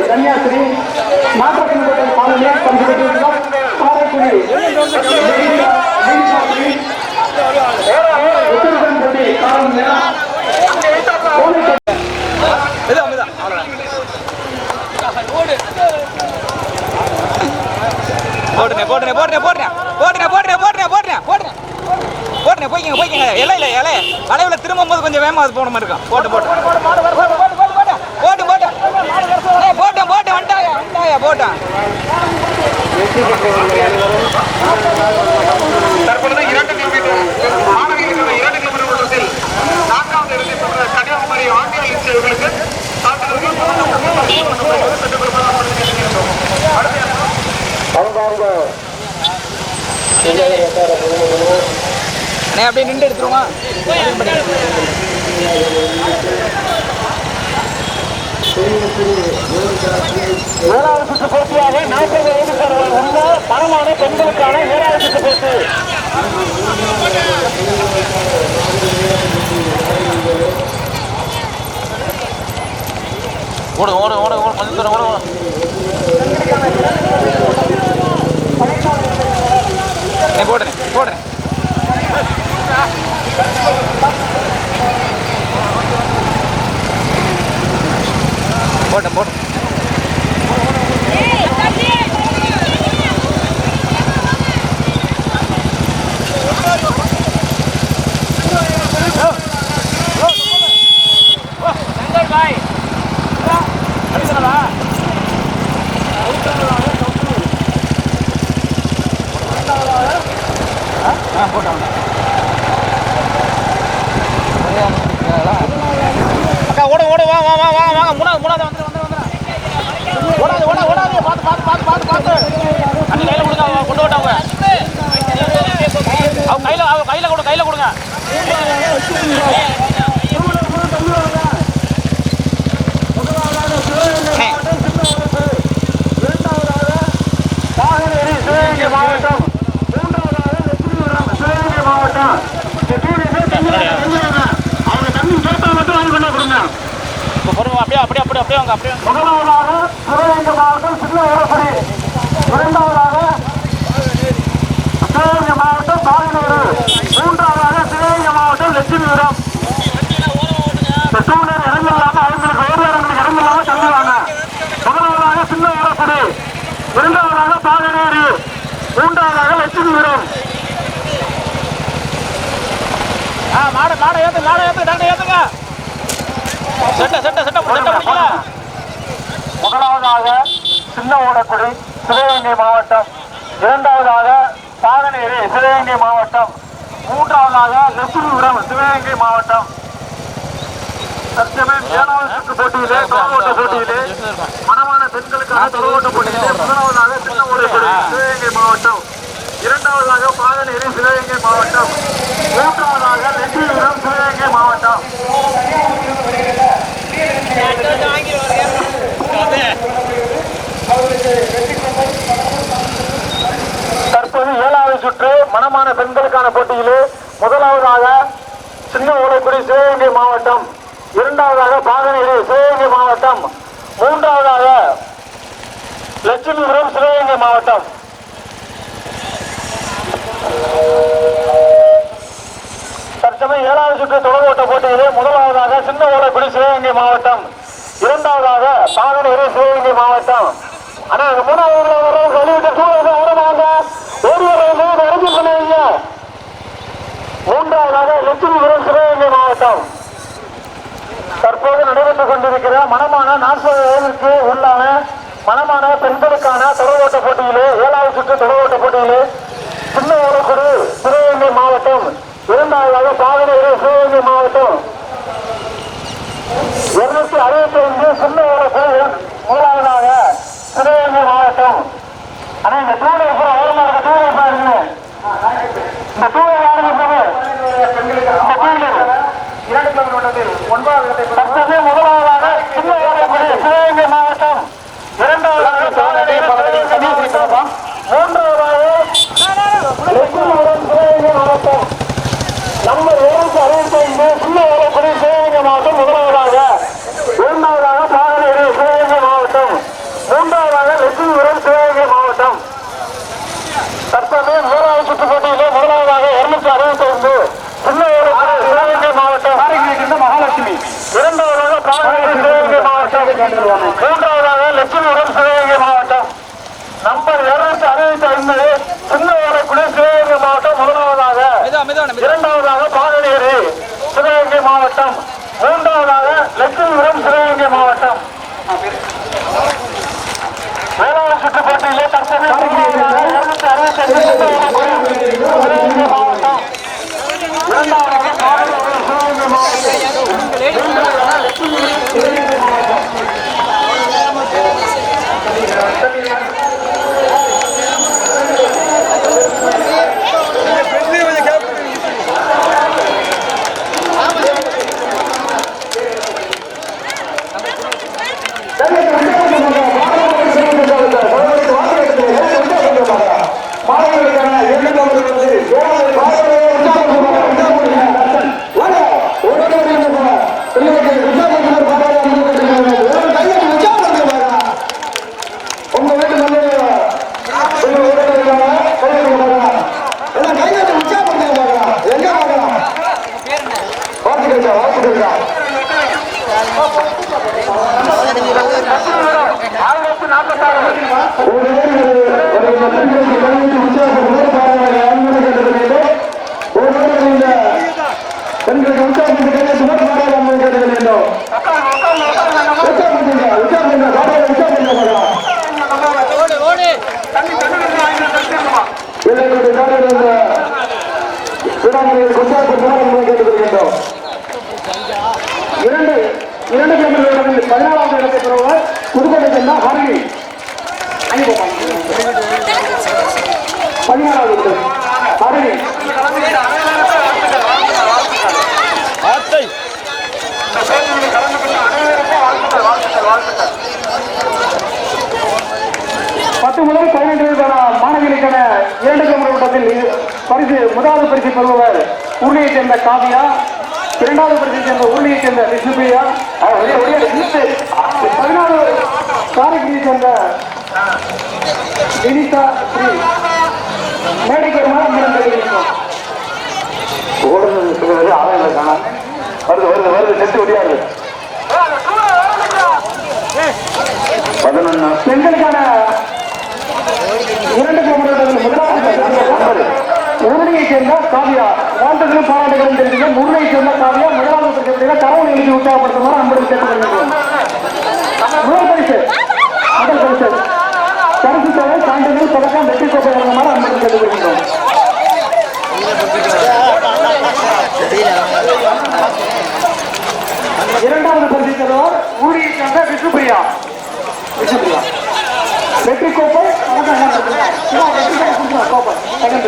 கன்னியாஸ்ரீ மாற்றத்தினுடைய காலையிலே பங்கேற்றிருந்தார். காரைக்குடி உத்தரகண்பட்டி காலையில் போய்க்கிங்க இலையில அலைவுல திரும்பும் போது கொஞ்சம் வேகமாக அது போன மாதிரி இருக்கும். போட்டு வந்துட்டாயா போட்டான். தற்பொழுது 2 கிலோமீட்டர் மாணவிகளுக்கு 2 கிலோமீட்டர் தூரத்தில் 4வது இடத்தை பெற்ற கன்னியாகுமரி ஆண்டியல் அவர்களுக்கு அப்படியே நின்று எடுத்துருவோமா? ஏழாவது சுற்று போட்டியாக 40 வயதுக்காரர்கள் உள்ள பணமான பெண்களுக்கான 7வது சுற்று போட்டி. ஓடு கொஞ்சம் தூரம் ஓடு. போடுறேன் போட்டு அக்கா ஓடு வாங்க மூணாவது வந்து ஓடாது பார்த்து அண்ணி கையில் கொடுங்க கொண்டு விட்டாங்க. அவங்க கையில் கொடுங்க. மாவட்டம் 3வது சிவகங்கை மாவட்டம் அவங்க தண்ணி சேர்த்தா மட்டும் வாங்கி கொண்டா கொடுங்க. அப்படியே முதலாவதாக சிவகங்கை மாவட்டம் சின்ன ஊரப்படி, 2வதாக சிவகங்கை மாவட்டம் பாலனூர், 3வதாக சிவகங்கை மாவட்டம் லட்சுமிபுரம். டூலர் இறங்கலாம அவங்களுக்கு ஓடுறவங்களுக்கு இறங்கலாம தள்ளுவாங்க. முதலாவதாக சின்ன ஊரப்படி, 2வதாக பாலனூர், 3வதாக லட்சுமிபுரம். மாடை ஏத்துங்க. முதலாவதாக சின்ன ஓடக்குடி சிவகங்கை மாவட்டம், 2வதாக பாதநேரி சிவகங்கை மாவட்டம், 3வதாக லட்சுமிபுரம் சிவகங்கை மாவட்டம். தற்சமயம் 7வது சுற்று போட்டியிலே தொலைவோட்ட போட்டியிலே மனமான பெண்களுக்கான தொலைவோட்ட போட்டியிலே முதலாவதாக சின்ன ஓடக்குடி சிவகங்கை மாவட்டம், 2வதாக பாதநேரி சிவகங்கை மாவட்டம், 3வதாக லட்சுமிபுரம் சிவகங்கை மாவட்டம். தற்போது 7வது சுற்று மனமான பெண்களுக்கான போட்டியிலே முதலாவதாக சின்ன ஓலைக்குடி சிவகங்கை மாவட்டம், 2வதாக பாதநேரி சிவகங்கை மாவட்டம், 3வதாக லட்சுமிபுரம் சிவகங்கை மாவட்டம். தற்சமயம் 7வது சுற்று தொடர்வோட்ட போட்டியிலே முதலாவதாக சின்ன ஓலைக்குடி சிவகங்கை மாவட்டம், 2வதாக பாதநேரி சிவகங்கை மாவட்டம். ஆனா 3வது வெளியிட்ட சூழலுக்கு உரமாக ஓடிவரையிலே அரசியல் பண்ணுவீங்க. 3வதாக லட்சுமிபுரம் சிவகங்கை மாவட்டம். தற்போது நடைபெற்றுக் கொண்டிருக்கிற மனமான 40 வயதுக்கு உள்ளான மனமான பெண்களுக்கான தொடர்வோட்ட போட்டியிலே 7வது சுற்று தொடர்வோட்ட போட்டியிலே சின்ன ஓலைக்குடி சிவகங்கை மாவட்டம், 2வதாக பாதநேரி சிவகங்கை மாவட்டம், 265 சின்ன ஓலைக்குடி முதலாவதாக சிவகங்கை மாவட்டம். ஆனா இந்த தூளை பூரா ஓரமா இருக்க தூளை பாருங்க. இந்த தூளை யாருங்க போது 2 கிலோமீட்டர் 9வது இடத்தை முதலாவதாக சின்ன ஓலைக்குடி சிவகங்கை மாவட்டம், 2வதாக பாதநேரி சிவகங்கை மாவட்டம், 3வதாக லட்சுமிபுரம் சிவகங்கை மாவட்டம். நம்பர் 765 சின்ன ஓலைக்குடி சிவகங்கை மாவட்டம் முதலாவதாக, 2வதாக பாதநேரி சிவகங்கை மூன்றாவதாக லட்சுமிபுரம் சிவகங்கை மாவட்டம். தற்போது முதலாவது சுற்று போட்டியிலே முதலாவதாக 265 சின்ன சிவகங்கை மாவட்டம் மகாலட்சுமி, இரண்டாவதாக பாலக்காடு சிவகங்கை மாவட்டம், மூன்றாவதாக லட்சுமிபுரம் சிவகங்கை மாவட்டம். நம்பர் 265 சின்ன ஓலக்குடி சிவகங்கை மாவட்டம் முதலாவதாக, இரண்டாவதாக பாலநேரி சிவகங்கை மாவட்டம், மூன்றாவதாக லட்சுமிபுரம் சிவகங்கை மாவட்டம். வேளாண் சுற்று போட்டியிலே தற்போது 265 சிவகங்கை மாவட்டம், இரண்டாவதாக பாலநேரி சிவகங்கை மாவட்டம், மூன்றாவதாக லட்சுமிபுரம் சிவகங்கை மாவட்டம். இரண்டு கிலோமீட்டர் 14வது இடத்தை பெறுவார் புதுக்கோட்டை சேர்ந்த ஹரணி. 16வது ஹரணி. பத்து முதல் 12 மாணவிகளுக்கான 2 கிலோமீட்டர் ஓட்டத்தில் பரிசு முதலாவது பரிசு பெறுபவர் உருளையைச் சேர்ந்த காவியா, இரண்டாவது பரிசை சேர்ந்த உருளையைச் சேர்ந்த விஷ்ணுபிரியா, 14வது காரைக்குடியை சேர்ந்த வினிதா ஸ்ரீ. மேடைக்கு ஓடுறது ஆதாயம் காணா வருது வருது வருது நெட்டு ஒடியாது. 11 பெண்களுக்கான 2 கிலோமீட்டர் முதலாவது உருளையை சேர்ந்த காவியா. வாழ்த்துக்களும் பாராட்டுகளும் தெரிவிக்க உருளையை சேர்ந்த காவியா முதலாவது பரிசு தரவு எழுதி உற்சாகப்படுத்துமாறு அன்புடன் கேட்டுக்கொள்கிறோம். முதல் பரிசு முதல் பரிசு பரிசு தொகை சான்றிதழ் பதக்கம் வெற்றி கோப்பை வழங்குமாறு அன்புடன் கேட்டுக்கொள்கிறோம். இரண்டாவது பரிசு தருவார் ஊழியை சேர்ந்த விஷ்ணுபிரியா. விஷ்ணுபிரியா வெற்றி கோப்பை கோப்பை செகண்ட்